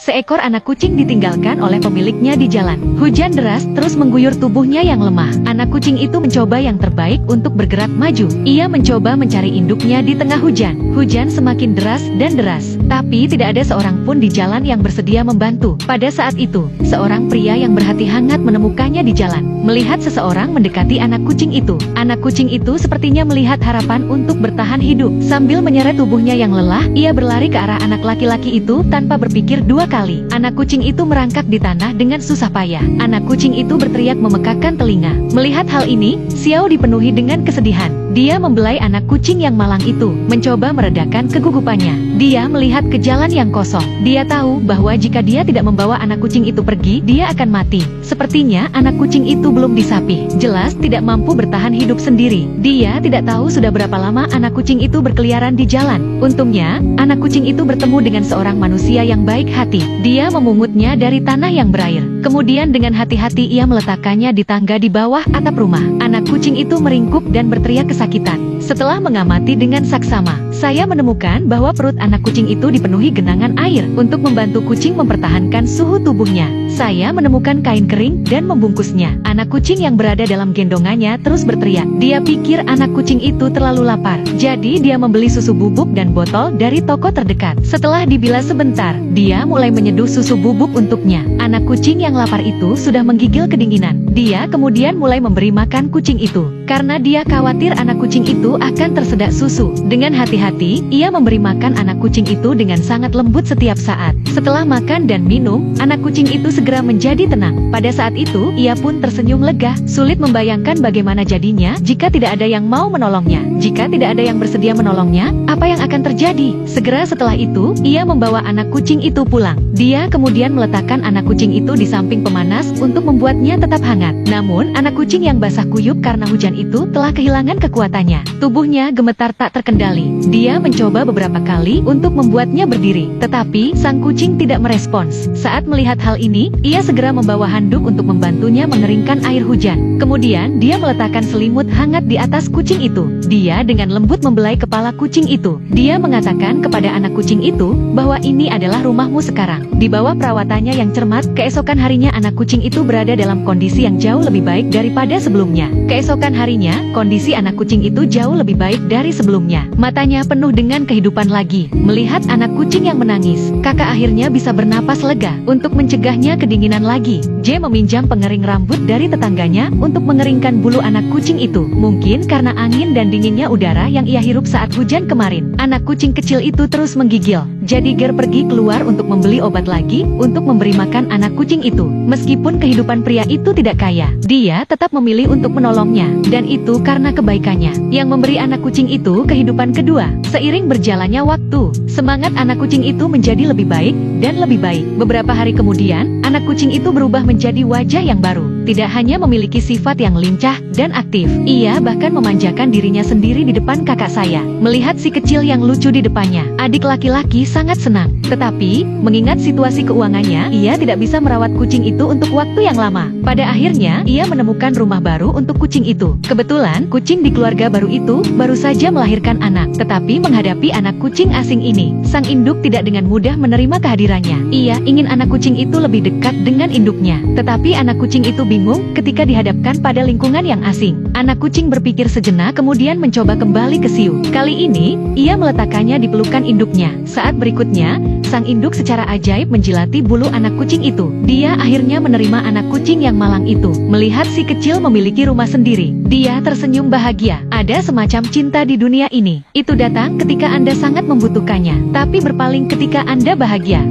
seekor anak kucing ditinggalkan oleh pemiliknya di jalan. Hujan deras terus mengguyur tubuhnya yang lemah. Anak kucing itu mencoba yang terbaik untuk bergerak maju. Ia mencoba mencari induknya di tengah hujan. Hujan semakin deras dan deras, tapi tidak ada seorang pun di jalan yang bersedia membantu. Pada saat itu, seorang pria yang berhati hangat menemukannya di jalan. Melihat seseorang mendekati anak kucing itu, anak kucing itu sepertinya melihat harapan untuk bertahan hidup. Sambil menyeret tubuhnya yang lelah, ia berlari ke arah anak laki-laki itu tanpa berpikir dua kali. Anak kucing itu merangkak di tanah dengan susah payah. Anak kucing itu berteriak memekakkan telinga. Melihat hal ini, Xiao dipenuhi dengan kesedihan. Dia membelai anak kucing yang malang itu, mencoba meredakan kegugupannya. Dia melihat ke jalan yang kosong. Dia tahu bahwa jika dia tidak membawa anak kucing itu pergi, dia akan mati. Sepertinya anak kucing itu belum disapih. Jelas tidak mampu bertahan hidup sendiri. Dia tidak tahu sudah berapa lama anak kucing itu berkeliaran di jalan. Untungnya, anak kucing itu bertemu dengan seorang manusia yang baik hati. Dia memungutnya dari tanah yang berair. Kemudian dengan hati-hati ia meletakkannya di tangga di bawah atap rumah. Anak kucing itu meringkuk dan berteriak kesakitan. Setelah mengamati dengan saksama, saya menemukan bahwa perut anak kucing itu dipenuhi genangan air. Untuk membantu kucing mempertahankan suhu tubuhnya, saya menemukan kain kering dan membungkusnya. Anak kucing yang berada dalam gendongannya terus berteriak. Dia pikir anak kucing itu terlalu lapar. Jadi dia membeli susu bubuk dan botol dari toko terdekat. Setelah dibilas sebentar, dia mulai menyeduh susu bubuk untuknya. Anak kucing yang lapar itu sudah menggigil kedinginan. Dia kemudian mulai memberi makan kucing itu. Karena dia khawatir anak kucing itu akan tersedak susu. Dengan hati-hati, ia memberi makan anak kucing itu dengan sangat lembut setiap saat. Setelah makan dan minum, anak kucing itu segera menjadi tenang. Pada saat itu, ia pun tersenyum lega. Sulit membayangkan bagaimana jadinya jika tidak ada yang mau menolongnya. Jika tidak ada yang bersedia menolongnya, apa yang akan terjadi? Segera setelah itu, ia membawa anak kucing itu pulang. Dia kemudian meletakkan anak kucing itu di samping pemanas untuk membuatnya tetap hangat. Namun, anak kucing yang basah kuyup karena hujan itu telah kehilangan kekuatannya. Tubuhnya gemetar tak terkendali. Dia mencoba beberapa kali untuk membuatnya berdiri, tetapi sang kucing tidak merespons. Saat melihat hal ini, ia segera membawa handuk untuk membantunya mengeringkan air hujan. Kemudian, dia meletakkan selimut hangat di atas kucing itu. Dia dengan lembut membelai kepala kucing itu. Dia mengatakan kepada anak kucing itu bahwa ini adalah rumahmu sekarang. Di bawah perawatannya yang cermat, keesokan harinya anak kucing itu berada dalam kondisi yang jauh lebih baik daripada sebelumnya. Keesokan harinya, kondisi anak kucing itu jauh lebih baik dari sebelumnya. Matanya penuh dengan kehidupan lagi. Melihat anak kucing yang menangis, kakak akhirnya bisa bernapas lega. Untuk mencegahnya kedinginan lagi, J meminjam pengering rambut dari tetangganya untuk mengeringkan bulu anak kucing itu. Mungkin karena angin dan dinginnya udara yang ia hirup saat hujan kemarin, anak kucing kecil itu terus menggigil. Jadi Ger pergi keluar untuk membeli obat lagi untuk memberi makan anak kucing itu. Meskipun kehidupan pria itu tidak kaya, dia tetap memilih untuk menolongnya. Dan itu karena kebaikannya yang memberi anak kucing itu kehidupan kedua. Seiring berjalannya waktu, semangat anak kucing itu menjadi lebih baik dan lebih baik. Beberapa hari kemudian, anak kucing itu berubah menjadi wajah yang baru. Tidak hanya memiliki sifat yang lincah dan aktif, ia bahkan memanjakan dirinya sendiri di depan kakak saya. Melihat si kecil yang lucu di depannya, adik laki-laki sangat senang. Tetapi, mengingat situasi keuangannya, ia tidak bisa merawat kucing itu untuk waktu yang lama. Pada akhirnya, ia menemukan rumah baru untuk kucing itu. Kebetulan, kucing di keluarga baru itu baru saja melahirkan anak. Tetapi menghadapi anak kucing asing ini, sang induk tidak dengan mudah menerima kehadirannya. Ia ingin anak kucing itu lebih dekat dengan induknya. Tetapi anak kucing itu bingung ketika dihadapkan pada lingkungan yang asing. Anak kucing berpikir sejenak kemudian mencoba kembali ke Xiu. Kali ini, ia meletakkannya di pelukan induknya. Saat berikutnya, sang induk secara ajaib menjilati bulu anak kucing itu. Dia akhirnya menerima anak kucing yang malang itu. Melihat si kecil memiliki rumah sendiri, dia tersenyum bahagia. Ada semacam cinta di dunia ini. Itu datang ketika Anda sangat membutuhkannya, tapi berpaling ketika Anda bahagia.